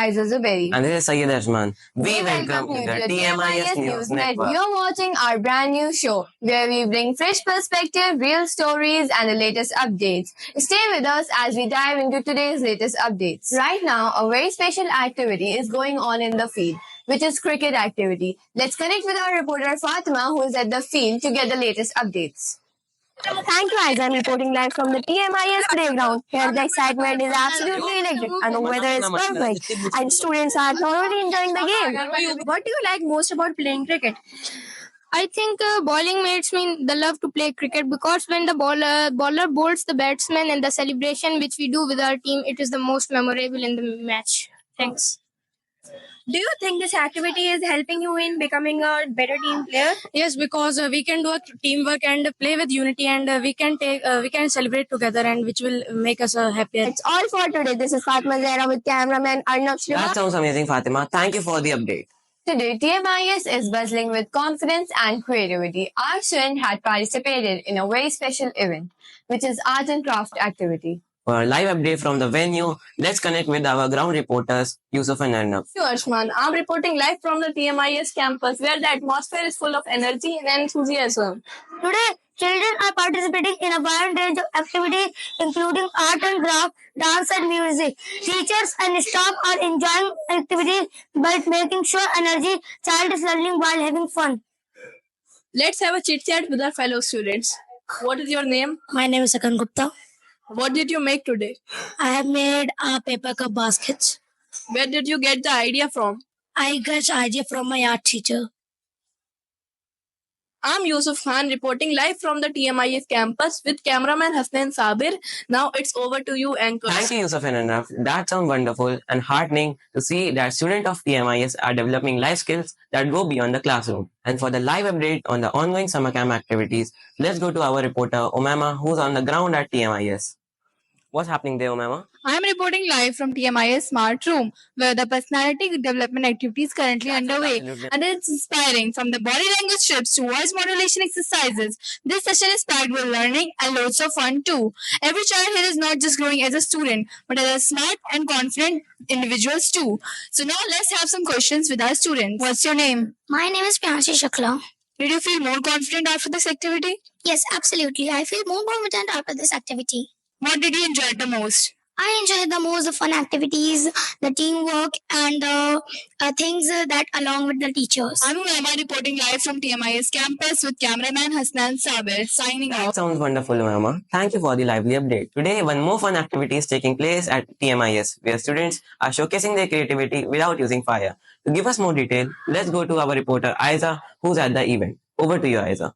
Aiza Zuberi. And this is Sayyid Ashman. We welcome you to the TMIS News Network. You're watching our brand new show where we bring fresh perspective, real stories, and the latest updates. Stay with us as we dive into today's latest updates. Right now, a very special activity is going on in the field, which is cricket activity. Let's connect with our reporter Fatima, who is at the field, to get the latest updates. Thank you, Aiza. I'm reporting live from the TMIS playground. Here, the excitement is absolutely electric, and the weather is perfect, and students are thoroughly enjoying the game. What do you like most about playing cricket? I think bowling makes me the love to play cricket because when the bowler bowls the batsman and the celebration which we do with our team, it is the most memorable in the match. Thanks. Do you think this activity is helping you in becoming a better team player? Yes, because we can do a teamwork and play with unity, and we can celebrate together, and which will make us happier. It's all for today. This is Fatma Zahra with cameraman Arnab Shriva. That sounds amazing, Fatima. Thank you for the update. Today, TMIS is buzzing with confidence and creativity. Our student had participated in a very special event, which is art and craft activity. For a live update from the venue, let's connect with our ground reporters, Yusuf and Arnab. Ashman. I'm reporting live from the TMIS campus where the atmosphere is full of energy and enthusiasm. Today, children are participating in a wide range of activities including art and craft, dance and music. Teachers and staff are enjoying activities by making sure energy child is learning while having fun. Let's have a chit chat with our fellow students. What is your name? My name is Akan Gupta. What did you make today? I have made paper cup baskets. Where did you get the idea from? I got idea from my art teacher. I'm Yusuf Khan reporting live from the TMIS campus with cameraman Hasnain Sabir. Now it's over to you, anchors. Thank you, Yusuf and Arnab. That sounds wonderful and heartening to see that students of TMIS are developing life skills that go beyond the classroom. And for the live update on the ongoing summer camp activities, let's go to our reporter Umama, who's on the ground at TMIS. What's happening there, Umama? I am reporting live from TMIS Smart Room, where the personality development activity is currently underway, Absolutely. and it's inspiring from the body language strips to voice modulation exercises. This session is packed with learning and loads of fun too. Every child here is not just growing as a student, but as a smart and confident individuals too. So now let's have some questions with our students. What's your name? My name is Priyanshi Shukla. Did you feel more confident after this activity? Yes, absolutely. I feel more confident after this activity. What did you enjoy the most? I enjoyed the most the fun activities, the teamwork, and the things that along with the teachers. I'm Umama reporting live from TMIS campus with cameraman Hasnan Sabir signing That off. sounds wonderful, Umama. Thank you for the lively update. Today, one more fun activity is taking place at TMIS, where students are showcasing their creativity without using fire. To give us more detail, let's go to our reporter Aiza, who's at the event. Over to you, Aiza.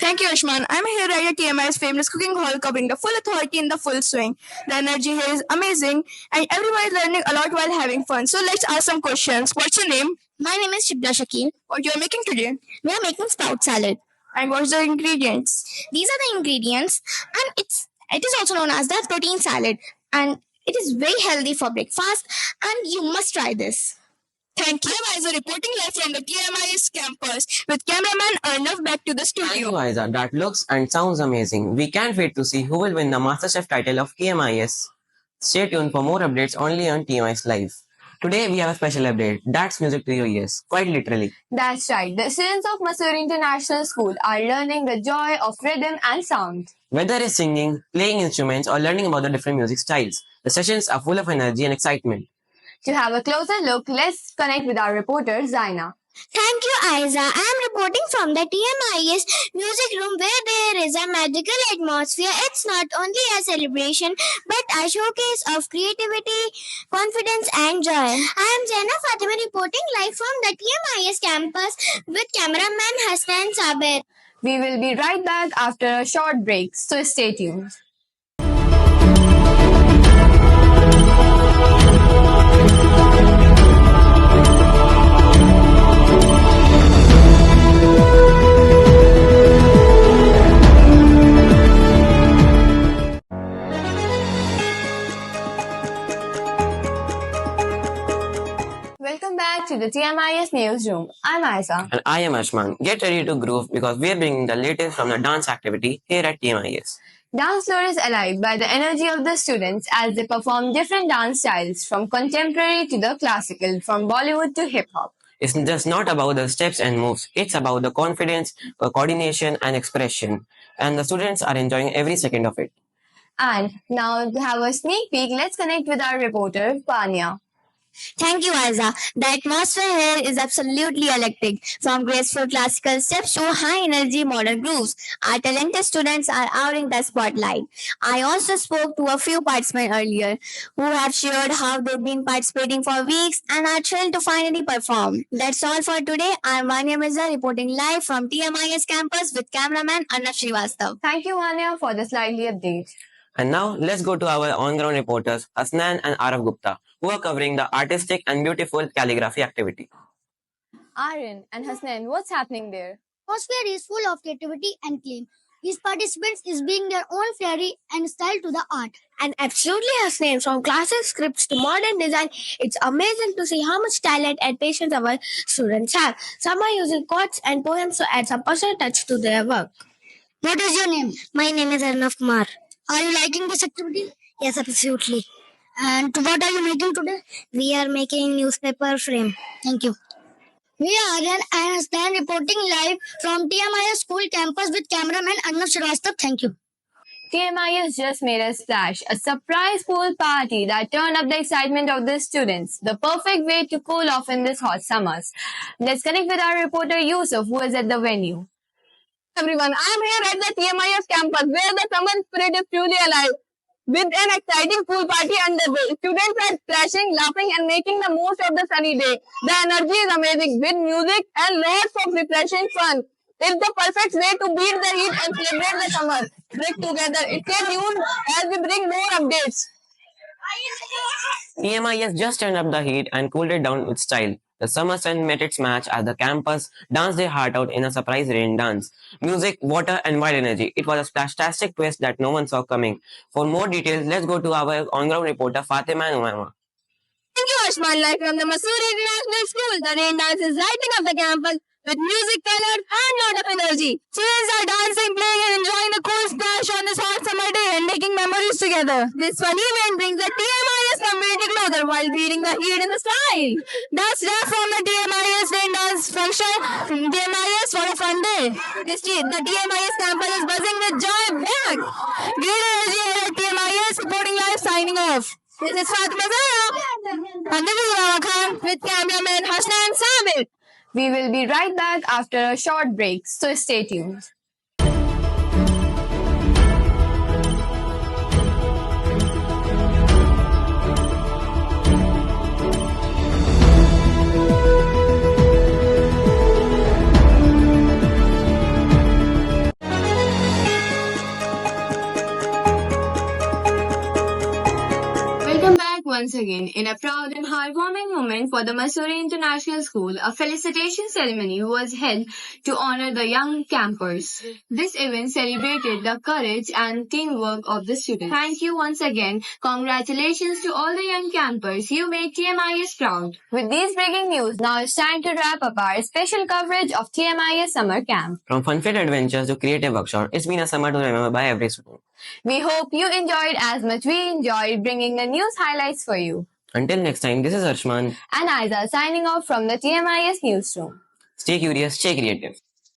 Thank you, Ashman. I'm here at TMI's famous cooking hall covering the full authority in the full swing. The energy here is amazing and everyone is learning a lot while having fun. So let's ask some questions. What's your name? My name is Shibda Shakil. What you're making today? We are making sprout salad. And what's the ingredients? These are the ingredients, and it is also known as the protein salad, and it is very healthy for breakfast. And you must try this. Thank you. I'm Aiza reporting live from the TMIS campus with cameraman Arnav back to the Thank you, studio. Aiza. That looks and sounds amazing. We can't wait to see who will win the MasterChef title of TMIS. Stay tuned for more updates only on TMIS Live. Today we have a special update. That's music to your ears, quite literally. That's right. The students of Missouri International School are learning the joy of rhythm and sound. Whether it's singing, playing instruments, or learning about the different music styles, the sessions are full of energy and excitement. To have a closer look, let's connect with our reporter Zaina. Thank you, Aiza. I am reporting from the TMIS music room where there is a magical atmosphere. It's not only a celebration but a showcase of creativity, confidence, and joy. I am Zaina Fatima reporting live from the TMIS campus with cameraman Hassan Sabir. We will be right back after a short break, so stay tuned. Welcome back to the TMIS newsroom. I'm Aisa. And I am Ashman. Get ready to groove because we are bringing the latest from the dance activity here at TMIS. Dance floor is alive by the energy of the students as they perform different dance styles from contemporary to the classical, from Bollywood to hip hop. It's just not about the steps and moves. It's about the confidence, coordination, and expression. And the students are enjoying every second of it. And now to have a sneak peek, let's connect with our reporter, Panya. Thank you, Aiza. The atmosphere here is absolutely electric. From graceful classical steps to high energy modern grooves, our talented students are out in the spotlight. I also spoke to a few participants earlier who have shared how they've been participating for weeks and are thrilled to finally perform. That's all for today. I'm Vanya Mirza reporting live from TMIS campus with cameraman Arnav Srivastav. Thank you, Vanya, for this lively update. And now let's go to our on-ground reporters, Hasnan and Arav Gupta, who are covering the artistic and beautiful calligraphy activity. Aryan and Hasnan, what's happening there? Atmosphere is full of creativity and claim. Each participant is bringing their own flair and style to the art. And absolutely Hasnain, from classic scripts to modern design, it's amazing to see how much talent and patience our students have. Some are using quotes and poems to add some personal touch to their work. What is your name? My name is Arnav Kumar. Are you liking this activity? Yes, absolutely. And what are you making today? We are making newspaper frame. Thank you. We are Aryan and Hasnan reporting live from TMIS school campus with cameraman Arnav Shrivastava. Thank you. TMIS just made a splash, a surprise pool party that turned up the excitement of the students. The perfect way to cool off in this hot summers. Let's connect with our reporter Yusuf, who is at the venue. Everyone, I'm here at the TMIS campus where the summer spirit is truly alive. With an exciting pool party underway, students are splashing, laughing and making the most of the sunny day. The energy is amazing with music and lots of refreshing fun. It's the perfect way to beat the heat and celebrate the summer. Break together. Stay tuned as we bring more updates. TMIS just turned up the heat and cooled it down with style. The summer sun met its match as the campus danced their heart out in a surprise rain dance. Music, water, and wild energy. It was a splastastic twist that no one saw coming. For more details, let's go to our on-ground reporter Fatima and Umaima. Thank you, Ashman. Live from the Masuri International School, the rain dance is lighting up the campus with music, color, and lot of energy. Students are dancing, playing, and enjoying the cool splash on this hot summer day and making memories together. This fun event brings the TMIS community closer while beating the heat in the style. That's just from the TMIS rain dance function. TMIS for a fun day. The TMIS campus is buzzing with joy back. Great energy here at TMIS, reporting live, signing off. This is Fatima Zahra. And this is Rama Khan with cameraman Hasnan Sabir. We will be right back after a short break, so stay tuned. Welcome back once again. In a proud and heartwarming moment for the Masuri International School, a felicitation ceremony was held to honor the young campers. This event celebrated the courage and teamwork of the students. Thank you once again. Congratulations to all the young campers. You made TMIS proud. With these breaking news, now it's time to wrap up our special coverage of TMIS Summer Camp. From fun-filled adventures to creative workshop, it's been a summer to remember by every student. We hope you enjoyed as much we enjoyed bringing the news highlights for you. Until next time, this is Arshman. And Aiza signing off from the TMIS newsroom. Stay curious, stay creative.